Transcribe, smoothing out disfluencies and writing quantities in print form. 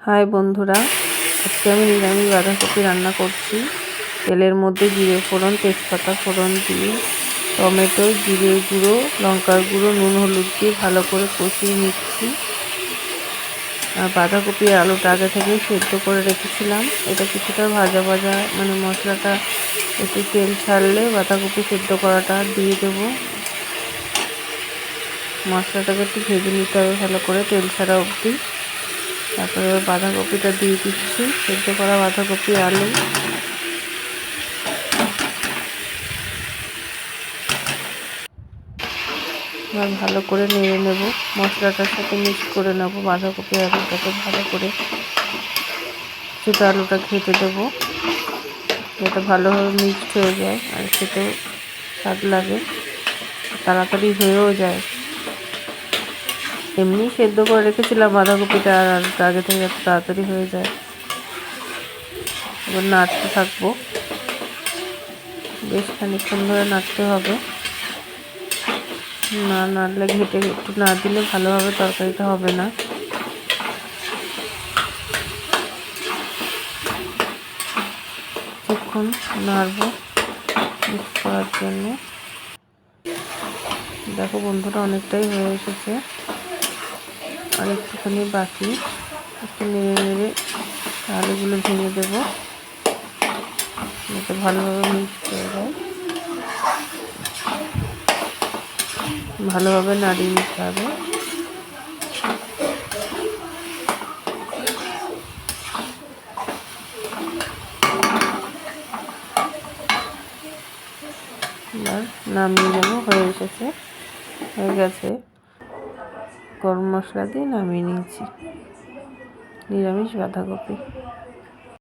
High বন্ধুরা, আজকে আমি নিরামিষ বাঁধাকপি রান্না করছি। তেলের মধ্যে জিরে ফোড়ন, তেজপাতা ফোড়ন দিয়ে টমেটো, জিরে গুঁড়ো, লঙ্কার গুঁড়ো, নুন হলুদ দিয়ে ভালো করে কষিয়ে নিচ্ছি। আর বাঁধাকপি আলুটা আগে থেকে সেদ্ধ করে রেখেছিলাম। এটা কিছুটা ভাজা ভাজা মশলাটা একটু তেল ছাড়লে বাঁধাকপি সেদ্ধ করাটা দিয়ে দেবো। মশলাটাকে একটু ভেজে নিতে হবে ভালো করে তেল ছাড়া অবধি। তারপরে বাঁধাকপিটা দিয়ে দিচ্ছি, সেদ্ধ করা বাঁধাকপি আলু। ভালো করে নেড়ে নেব, মশলাটার সাথে মিক্স করে নেব। বাঁধাকপি আলুটাকে ভালো করে সেটা আলুটা খেতে দেবো, যাতে ভালোভাবে মিক্সড হয়ে যায় আর খেতেও স্বাদ লাগে, তাড়াতাড়ি হয়েও যায়। এমনি সেদ্ধ করে রেখেছিলাম বাঁধাকপিটা আর আলুটা আগে থেকে, যাতে তাড়াতাড়ি হয়ে যায়। এবার নাড়তে থাকবো, বেশ খানিকক্ষণ ধরে নাড়তে হবে। না নাড়লে ঘেটে একটু না দিলে ভালোভাবে তরকারিটা হবে না। কিছুক্ষণ নাড়বো মিক্স করার জন্য। দেখো বন্ধুরা, অনেকটাই হয়ে এসেছে, আর একটুখানি বাকি। একটু নেড়ে নেড়ে আলুগুলো ভেঙে দেবো, যাতে ভালোভাবে মিক্স হয়ে যায়। ভালোভাবে নাড়িয়ে নিতে হবে। এবার নামিয়ে নেবো, হয়ে এসেছে, হয়ে গেছে। গরম মশলা দিয়ে নামিয়ে নিয়েছি নিরামিষ বাঁধাকপি।